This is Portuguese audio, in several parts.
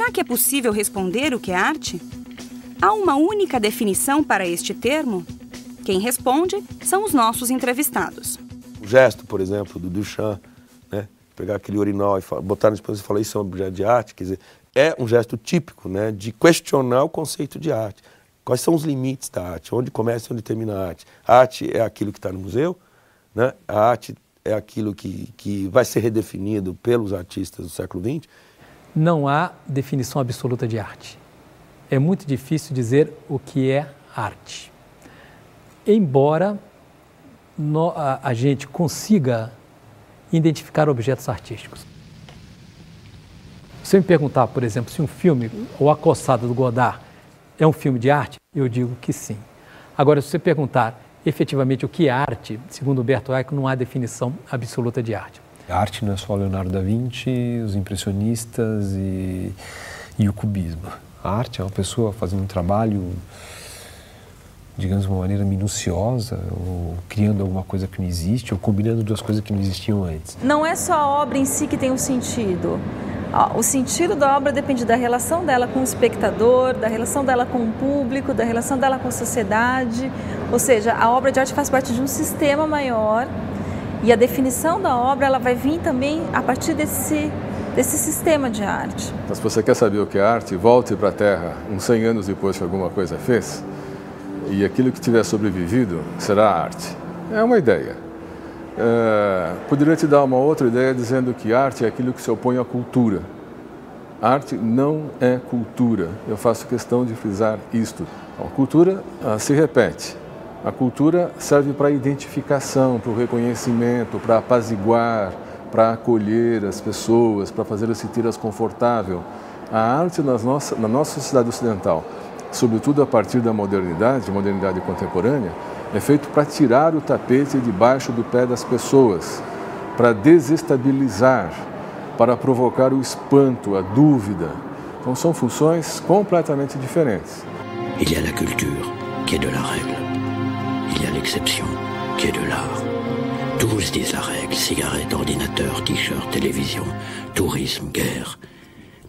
Será que é possível responder o que é arte? Há uma única definição para este termo? Quem responde são os nossos entrevistados. O gesto, por exemplo, do Duchamp, né? Pegar aquele urinol e botar na disposição e falar isso é um objeto de arte, quer dizer, é um gesto típico, né, de questionar o conceito de arte. Quais são os limites da arte? Onde começa e onde termina a arte? A arte é aquilo que está no museu, né? A arte é aquilo que vai ser redefinido pelos artistas do século XX. Não há definição absoluta de arte. É muito difícil dizer o que é arte. Embora a gente consiga identificar objetos artísticos. Se eu me perguntar, por exemplo, se um filme, O Acossado do Godard, é um filme de arte, eu digo que sim. Agora, se você perguntar efetivamente o que é arte, segundo Humberto Eco, não há definição absoluta de arte. A arte não é só Leonardo da Vinci, os impressionistas e o cubismo. A arte é uma pessoa fazendo um trabalho, digamos, de uma maneira minuciosa, ou criando alguma coisa que não existe, ou combinando duas coisas que não existiam antes. Não é só a obra em si que tem um sentido. O sentido da obra depende da relação dela com o espectador, da relação dela com o público, da relação dela com a sociedade. Ou seja, a obra de arte faz parte de um sistema maior e a definição da obra ela vai vir também a partir desse sistema de arte. Mas se você quer saber o que é arte, volte para a Terra uns 100 anos depois que alguma coisa fez e aquilo que tiver sobrevivido será arte. É uma ideia. Poderia te dar uma outra ideia dizendo que arte é aquilo que se opõe à cultura. Arte não é cultura. Eu faço questão de frisar isto. A cultura se repete. A cultura serve para a identificação, para o reconhecimento, para apaziguar, para acolher as pessoas, para fazê-las sentir-as confortável. A arte na nossa sociedade ocidental, sobretudo a partir da modernidade contemporânea, é feito para tirar o tapete debaixo do pé das pessoas, para desestabilizar, para provocar o espanto, a dúvida. Então são funções completamente diferentes. Il y a la culture qui est de la règle. Il y a l'exception qui est de l'art. Tous disent la règle, cigarette, ordinateur, t-shirt, télévision, tourisme, guerre.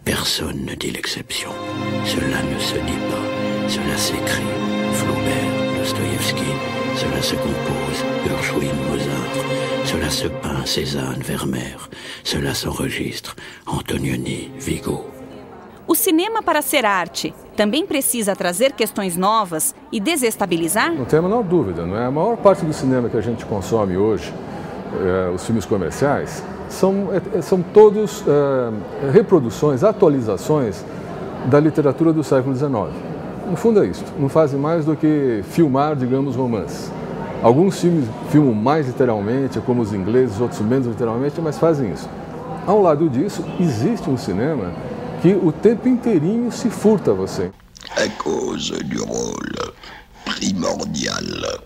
Personne ne dit l'exception. Cela ne se dit pas, cela s'écrit. Flaubert, Dostoïevski, cela se compose, Gershwin, Mozart, cela se peint, Cézanne, Vermeer, cela s'enregistre, Antonioni, Vigo. O cinema, para ser arte, também precisa trazer questões novas e desestabilizar? Não tem a menor dúvida, não é? A maior parte do cinema que a gente consome hoje, os filmes comerciais, são todos reproduções, atualizações da literatura do século XIX. No fundo é isso, não fazem mais do que filmar, digamos, romances. Alguns filmes filmam mais literalmente, como os ingleses, outros menos literalmente, mas fazem isso. Ao lado disso, existe um cinema que o tempo inteirinho se furta a você. À cause du rôle primordial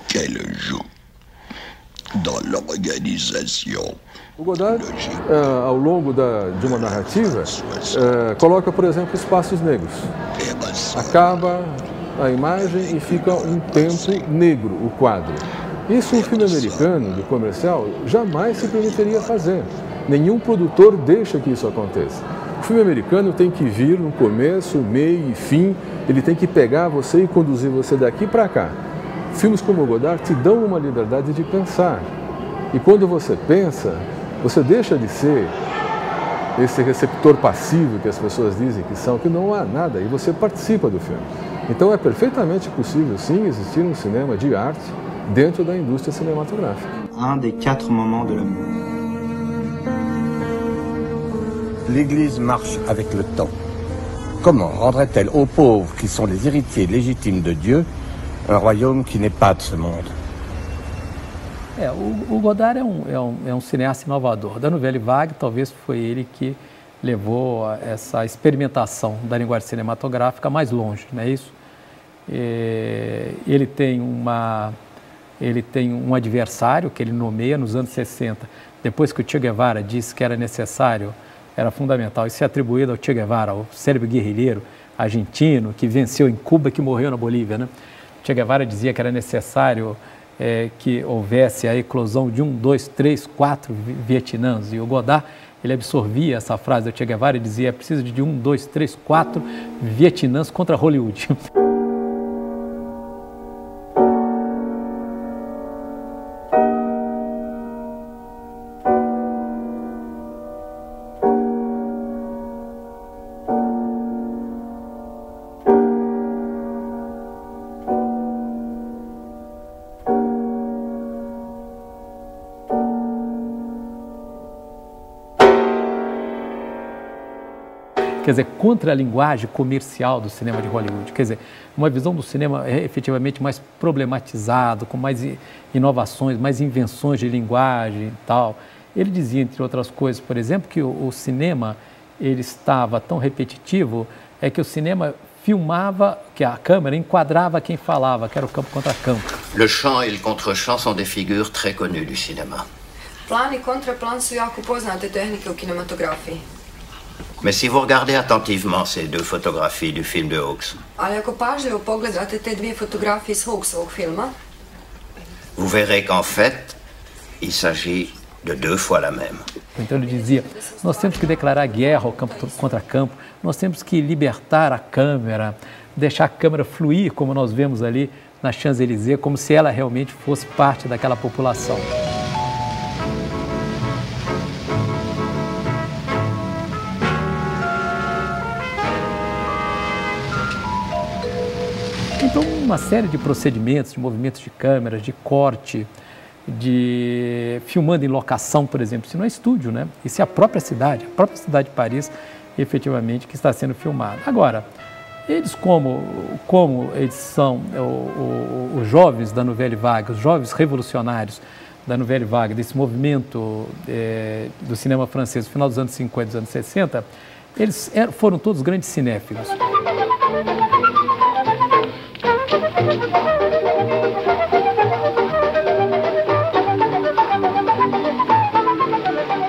qu'elle joue dans l'organisation. O Godard, ao longo de uma narrativa, coloca, por exemplo, espaços negros. Acaba a imagem e fica um tempo negro, o quadro. Isso um filme americano, de comercial, jamais se permitiria fazer. Nenhum produtor deixa que isso aconteça. O filme americano tem que vir no começo, meio e fim, ele tem que pegar você e conduzir você daqui para cá. Filmes como o Godard te dão uma liberdade de pensar. E quando você pensa, você deixa de ser esse receptor passivo que as pessoas dizem que são, que não há nada, e você participa do filme. Então é perfeitamente possível, sim, existir um cinema de arte dentro da indústria cinematográfica. Un des 4 moments de l'amour. L'Église marche avec le temps. Comment rendrait-elle aux pauvres qui sont les héritiers légitimes de Dieu un royaume qui n'est pas de ce monde? O Godard é um cineasta inovador. Da Nouvelle Vague, talvez foi ele que levou essa experimentação da linguagem cinematográfica mais longe, não é isso? Ele tem um adversário que ele nomeia nos anos 60, depois que o Che Guevara disse que era necessário, era fundamental, isso é atribuído ao Che Guevara, ao célebre guerrilheiro argentino que venceu em Cuba, que morreu na Bolívia, né? Che Guevara dizia que era necessário que houvesse a eclosão de 1, 2, 3, 4 vietnãs, e o Godard ele absorvia essa frase do Che Guevara e dizia: é preciso de 1, 2, 3, 4 Vietnãs contra Hollywood. Quer dizer, contra a linguagem comercial do cinema de Hollywood. Quer dizer, uma visão do cinema efetivamente mais problematizado, com mais inovações, mais invenções de linguagem e tal. Ele dizia, entre outras coisas, por exemplo, que o cinema ele estava tão repetitivo, é que o cinema filmava, que a câmera enquadrava quem falava, que era o campo contra campo. Le chant et le contre-chant sont des figures très connues du cinéma. Plan i kontraplan su jako poznate tehnike u kinematografiji. Mais si vous regardez attentivement ces deux photographies du film de Hawks, Ali ako pažljivo pogledate te dvije fotografije iz Hawksovog filma, vous verrez qu'en fait, il s'agit de 2 fois la même. Então ele dizia, nós temos que declarar guerra ao campo contra campo, nós temos que libertar a câmera, deixar a câmera fluir, como nós vemos ali na Champs-Élysées, como se ela realmente fosse parte daquela população. Então, uma série de procedimentos, de movimentos de câmeras, de corte, de filmando em locação, por exemplo, isso não é estúdio, né? Isso é a própria cidade de Paris, efetivamente, que está sendo filmada. Agora, eles como eles são os jovens da Nouvelle Vague, os jovens revolucionários da Nouvelle Vague, desse movimento do cinema francês no final dos anos 50 e dos anos 60, eles foram todos grandes cinéfilos.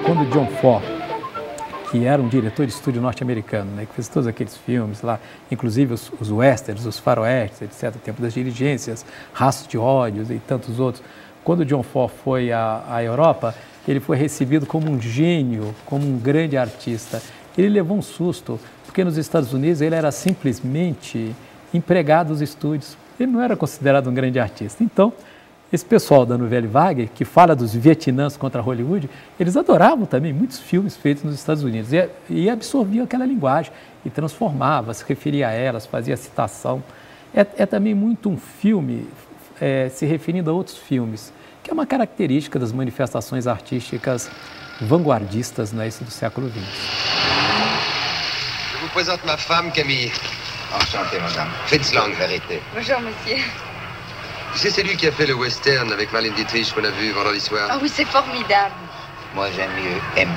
Quando John Ford, que era um diretor de estúdio norte-americano, né, que fez todos aqueles filmes lá, inclusive os westerns, os faroestes, etc., Tempo das Diligências, Rastros de Ódios e tantos outros, quando John Ford foi à Europa, ele foi recebido como um gênio, como um grande artista. Ele levou um susto, porque nos Estados Unidos ele era simplesmente empregado dos estúdios. Ele não era considerado um grande artista. Então, esse pessoal da Nouvelle Vague, que fala dos Vietnãs contra Hollywood, eles adoravam também muitos filmes feitos nos Estados Unidos e absorviam aquela linguagem e transformava, se referia a elas, fazia citação. É também muito um filme se referindo a outros filmes, que é uma característica das manifestações artísticas vanguardistas, né, isso do século XX. Je vous présente ma femme, Camille. Enchanté, madame. Fritz Lang, vérité. Bonjour, monsieur. Tu sais, c'est lui qui a fait le western avec Marlène Dietrich qu'on a vu vendredi soir. Ah oui, c'est formidable. Moi, j'aime mieux M.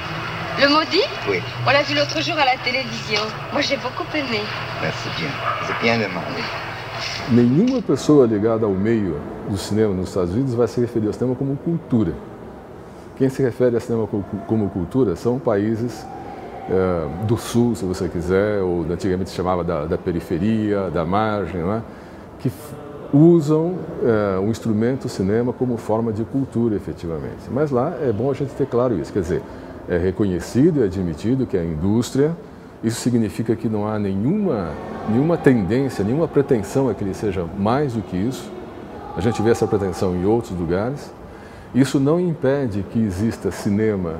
Le Maudit? Oui. On l'a vu l'autre jour à la télévision. Moi, j'ai beaucoup aimé. Merci bien. C'est bien demandé. Nenhuma pessoa ligada ao meio do cinema nos Estados Unidos vai se referir ao cinema como cultura. Quem se refere ao cinema como cultura são países do sul, se você quiser, ou antigamente se chamava da periferia, da margem, não é? Que usam o instrumento cinema como forma de cultura, efetivamente. Mas lá é bom a gente ter claro isso, quer dizer, é reconhecido e admitido que a indústria, isso significa que não há nenhuma tendência, nenhuma pretensão a que ele seja mais do que isso. A gente vê essa pretensão em outros lugares. Isso não impede que exista cinema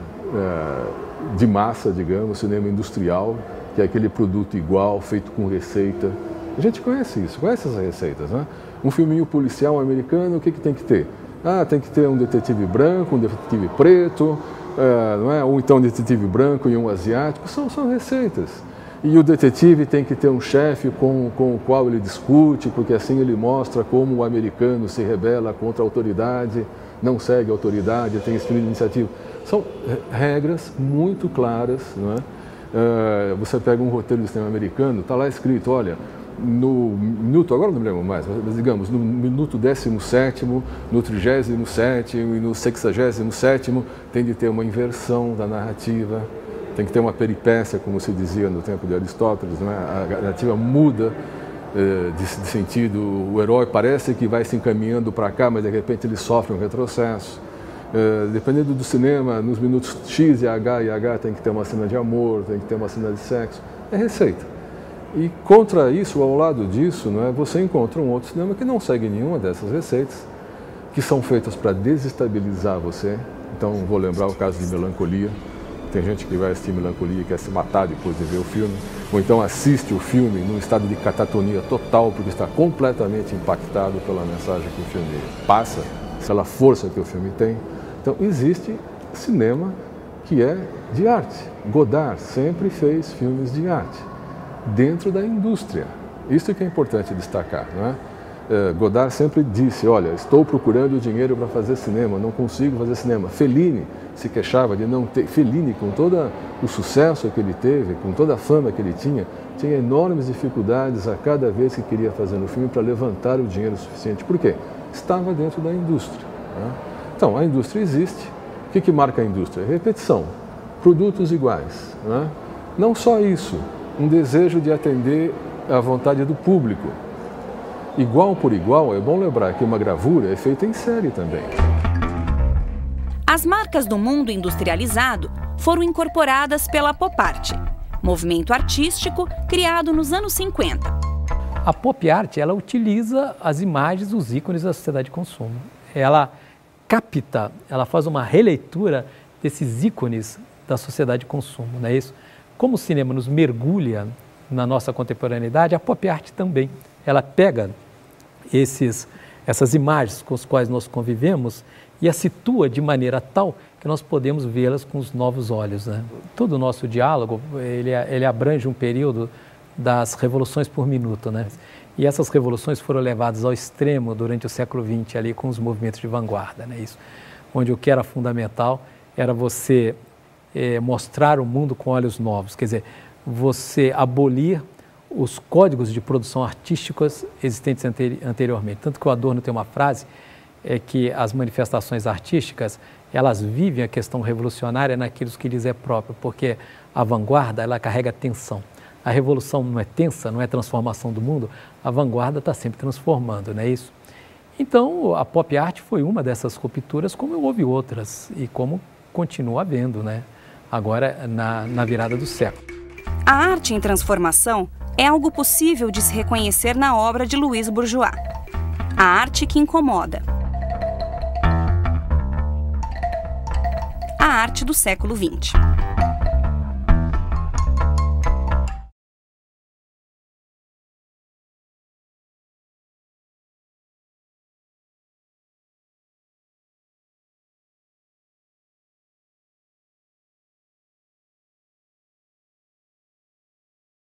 de massa, digamos, cinema industrial, que é aquele produto igual, feito com receita. A gente conhece isso, conhece essas receitas, né? Um filminho policial americano, o que tem que ter? Tem que ter um detetive branco, um detetive preto, não é? Ou então um detetive branco e um asiático. São receitas. E o detetive tem que ter um chefe com o qual ele discute, porque assim ele mostra como o americano se rebela contra a autoridade, não segue a autoridade, tem espírito de iniciativa. São regras muito claras, não é? Você pega um roteiro do cinema americano, está lá escrito, olha, no minuto, agora não me lembro mais, mas digamos, no minuto 17º, no 37º e no 67º, tem de ter uma inversão da narrativa, tem que ter uma peripécia, como se dizia no tempo de Aristóteles, não é? A narrativa muda de sentido, o herói parece que vai se encaminhando para cá, mas de repente ele sofre um retrocesso. Dependendo do cinema, nos minutos X e H tem que ter uma cena de amor, tem que ter uma cena de sexo. É receita. E contra isso, ao lado disso, você encontra um outro cinema que não segue nenhuma dessas receitas, que são feitas para desestabilizar você. Então, vou lembrar o caso de Melancolia. Tem gente que vai assistir Melancolia e quer se matar depois de ver o filme. Ou então assiste o filme num estado de catatonia total, porque está completamente impactado pela mensagem que o filme passa, pela força que o filme tem. Então, existe cinema que é de arte. Godard sempre fez filmes de arte, dentro da indústria. Isso que é importante destacar, não é? Godard sempre disse, olha, estou procurando dinheiro para fazer cinema, não consigo fazer cinema. Fellini se queixava de não ter... Fellini, com todo o sucesso que ele teve, com toda a fama que ele tinha enormes dificuldades a cada vez que queria fazer um filme para levantar o dinheiro suficiente. Por quê? Estava dentro da indústria. Né? Então, a indústria existe. O que marca a indústria? Repetição, produtos iguais. Né? Não só isso, um desejo de atender à vontade do público. Igual por igual, é bom lembrar que uma gravura é feita em série também. As marcas do mundo industrializado foram incorporadas pela pop art, movimento artístico criado nos anos 50. A pop art, ela utiliza as imagens, os ícones da sociedade de consumo. Ela capta, ela faz uma releitura desses ícones da sociedade de consumo, não é isso? Como o cinema nos mergulha na nossa contemporaneidade, a pop art também. Ela pega essas imagens com as quais nós convivemos e as situa de maneira tal que nós podemos vê-las com os novos olhos. Né? Todo o nosso diálogo, ele abrange um período das revoluções por minuto. Né? E essas revoluções foram levadas ao extremo durante o século XX, ali com os movimentos de vanguarda. Né? Isso, onde o que era fundamental era você mostrar o mundo com olhos novos, quer dizer, você abolir os códigos de produção artísticas existentes anteriormente. Tanto que o Adorno tem uma frase, que as manifestações artísticas, elas vivem a questão revolucionária naquilo que lhes é próprio, porque a vanguarda, ela carrega tensão. A revolução não é tensa, não é transformação do mundo, a vanguarda está sempre transformando, não é isso? Então, a pop art foi uma dessas rupturas, como houve outras, e como continua havendo, né? Agora, na virada do século. A arte em transformação é algo possível de se reconhecer na obra de Louise Bourgeois. A arte que incomoda. A arte do século XX.